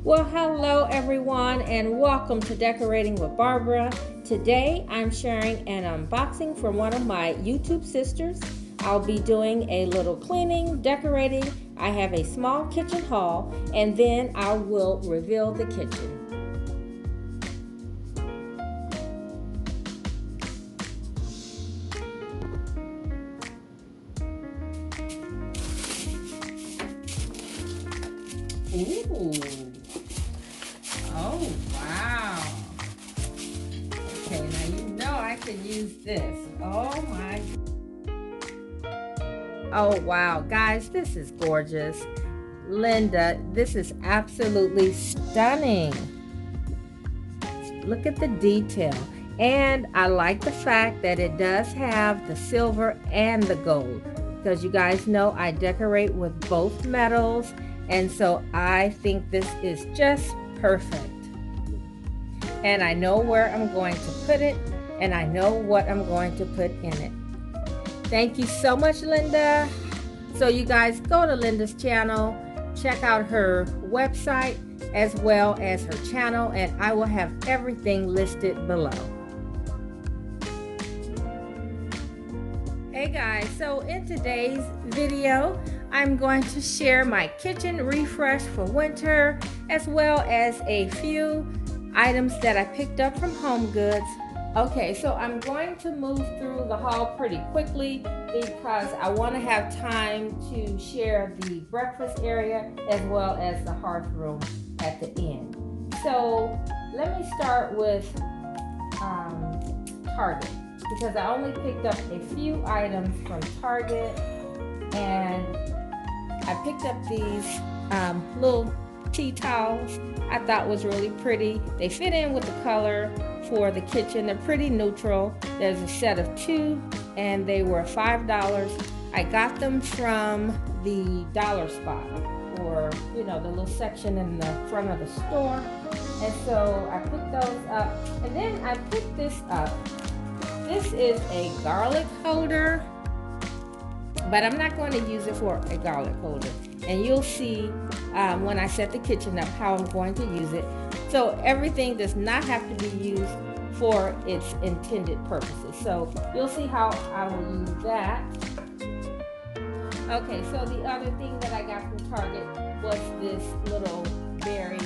Well, hello everyone, and welcome to Decorating with Barbara. Today I'm sharing an unboxing from one of my YouTube sisters. I'll be doing a little cleaning, decorating. I have a small kitchen haul, and then I will reveal the kitchen. Ooh. Oh, wow. Okay, now you know I can use this. Oh my. Oh, wow. Guys, this is gorgeous. Linda, this is absolutely stunning. Look at the detail. And I like the fact that it does have the silver and the gold. Because you guys know I decorate with both metals. And so I think this is just perfect. And I know where I'm going to put it, and I know what I'm going to put in it. Thank you so much, Linda. So you guys go to Linda's channel, check out her website as well as her channel, and I will have everything listed below. Hey guys, so in today's video, I'm going to share my kitchen refresh for winter, as well as a few items that I picked up from HomeGoods. Okay, so I'm going to move through the haul pretty quickly because I want to have time to share the breakfast area as well as the hearth room at the end. So let me start with Target, because I only picked up a few items from Target, and I picked up these little tea towels I thought was really pretty. They fit in with the color for the kitchen. They're pretty neutral. There's a set of 2 and they were $5. I got them from the dollar spot, or the little section in the front of the store. And so I picked those up, and then I picked this up. This is a garlic holder, but I'm not going to use it for a garlic holder. And you'll see when I set the kitchen up how I'm going to use it. So everything does not have to be used for its intended purposes. So you'll see how I will use that. Okay, so the other thing that I got from Target was this little berry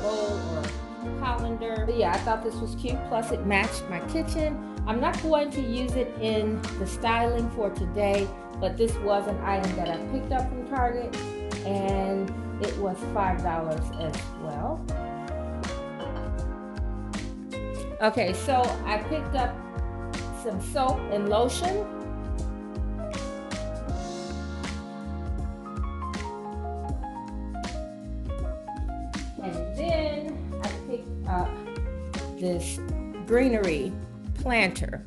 bowl or colander. But yeah, I thought this was cute, plus it matched my kitchen. I'm not going to use it in the styling for today, but this was an item that I picked up from Target, and it was $5 as well. Okay, so I picked up some soap and lotion. And then I picked up this greenery planter.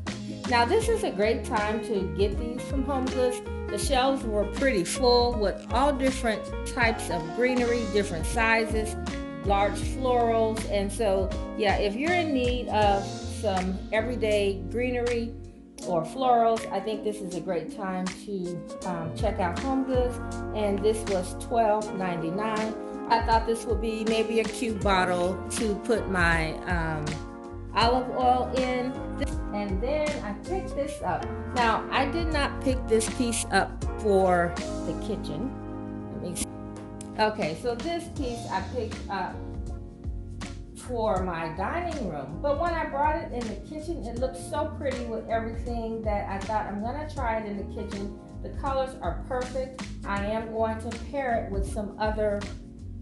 Now this is a great time to get these from HomeGoods. The shelves were pretty full with all different types of greenery, different sizes, large florals. And so yeah, if you're in need of some everyday greenery or florals, I think this is a great time to check out HomeGoods. And this was $12.99. I thought this would be maybe a cute bottle to put my olive oil in. And then I picked this up. Now, I did not pick this piece up for the kitchen. Let me see. Okay, so this piece I picked up for my dining room. But when I brought it in the kitchen, it looked so pretty with everything that I thought I'm gonna try it in the kitchen. The colors are perfect. I am going to pair it with some other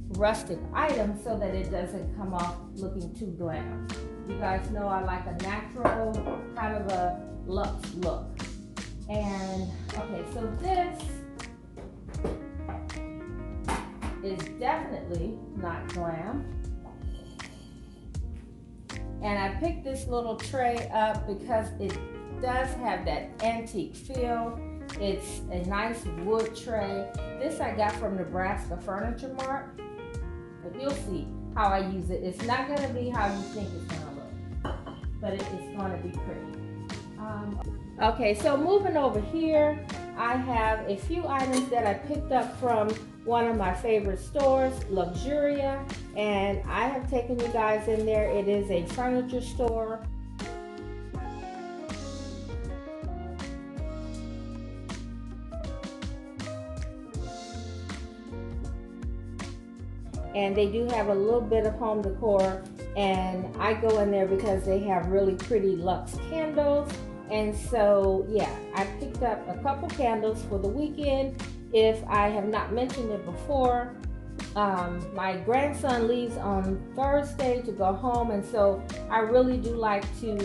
rustic items so that it doesn't come off looking too glam. You guys know I like a natural kind of a luxe look. And okay, so this is definitely not glam. And I picked this little tray up because it does have that antique feel. It's a nice wood tray. This I got from Nebraska Furniture Mart. But you'll see how I use it. It's not going to be how you think it's going to look, but it is going to be pretty. Okay, so moving over here, I have a few items that I picked up from one of my favorite stores, Luxuria, and I have taken you guys in there. It is a furniture store. And they do have a little bit of home decor, and I go in there because they have really pretty luxe candles. And so yeah, I picked up a couple candles for the weekend. If I have not mentioned it before, my grandson leaves on Thursday to go home, and so I really do like to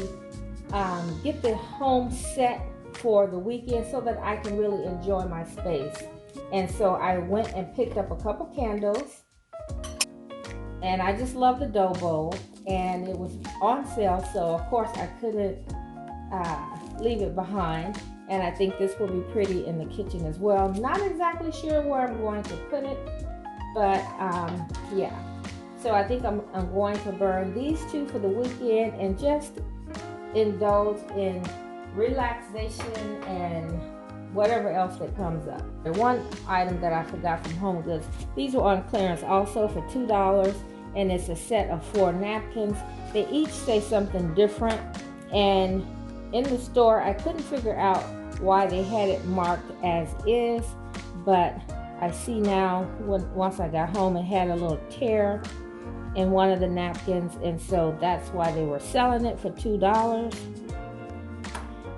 get the home set for the weekend so that I can really enjoy my space. And so I went and picked up a couple candles. And I just love the dough bowl, and it was on sale, so of course I couldn't leave it behind. And I think this will be pretty in the kitchen as well. Not exactly sure where I'm going to put it, but yeah. So I think I'm going to burn these two for the weekend and just indulge in relaxation and whatever else that comes up. The one item that I forgot from Home Goods, these were on clearance also for $2, and it's a set of 4 napkins. They each say something different, and in the store I couldn't figure out why they had it marked as is, but I see now once I got home it had a little tear in one of the napkins, and so that's why they were selling it for $2.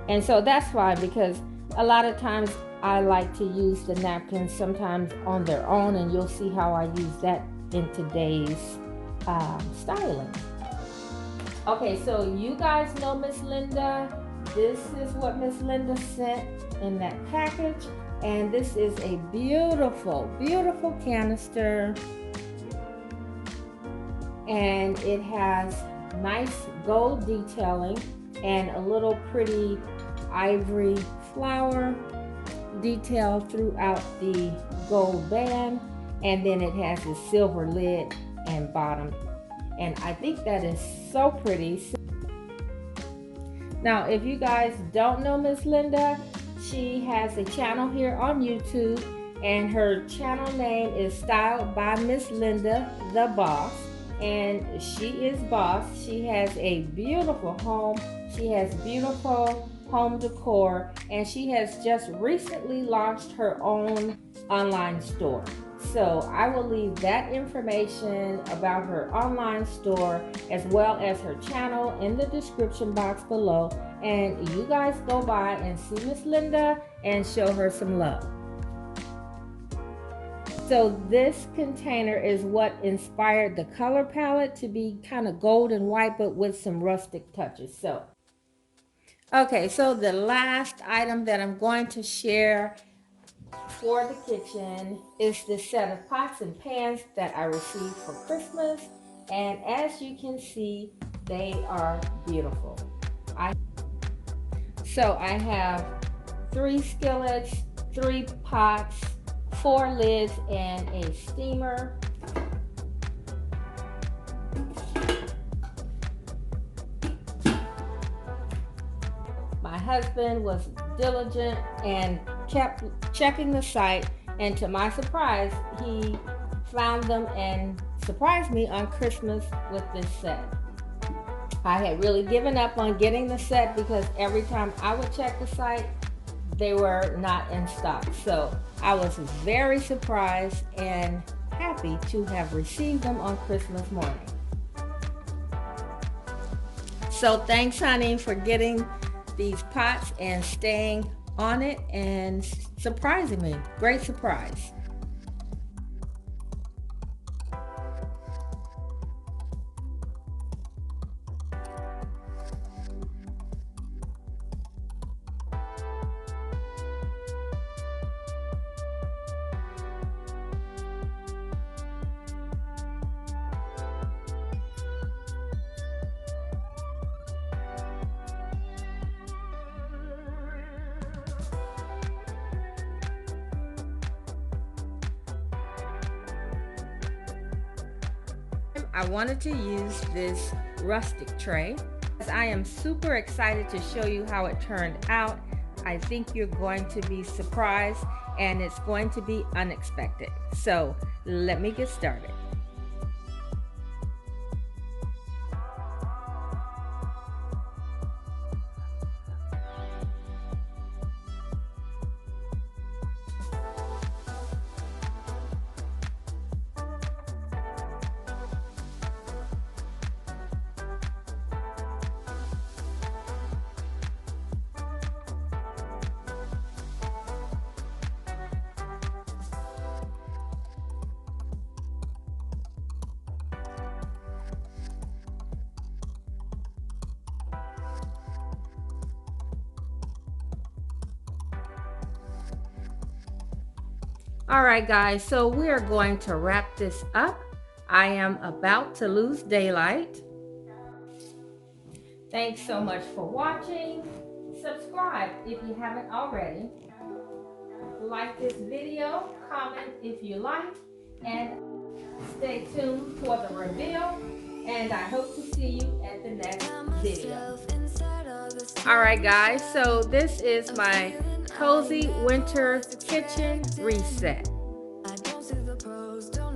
And so that's fine, because a lot of times I like to use the napkins sometimes on their own, and you'll see how I use that in today's styling. Okay, so you guys know Miss Linda. This is what Miss Linda sent in that package, and this is a beautiful, beautiful canister, and it has nice gold detailing and a little pretty ivory flower detail throughout the gold band, and then it has a silver lid and bottom, and I think that is so pretty. Now if you guys don't know Miss Linda, she has a channel here on YouTube, and her channel name is Styled by Miss Linda the Boss, and she is boss. She has a beautiful home. She has beautiful home decor, and she has just recently launched her own online store. So I will leave that information about her online store as well as her channel in the description box below, and you guys go by and see Miss Linda and show her some love. So this container is what inspired the color palette to be kind of gold and white, but with some rustic touches. So okay, so the last item that I'm going to share for the kitchen is this set of pots and pans that I received for Christmas, and as you can see, they are beautiful. So I have 3 skillets, 3 pots, 4 lids, and a steamer. My husband was diligent and kept checking the site, and to my surprise, he found them and surprised me on Christmas with this set. I had really given up on getting the set because every time I would check the site, they were not in stock. So I was very surprised and happy to have received them on Christmas morning. So thanks, honey, for getting these pots and staying on it and surprising me. Great surprise. I wanted to use this rustic tray. I am super excited to show you how it turned out. I think you're going to be surprised and it's going to be unexpected. So let me get started. All right, guys, so we are going to wrap this up. I am about to lose daylight. Thanks so much for watching. Subscribe if you haven't already. Like this video, comment if you like, and stay tuned for the reveal. And I hope to see you at the next video. All right, guys, so this is my cozy winter kitchen reset. I don't see the pros, don't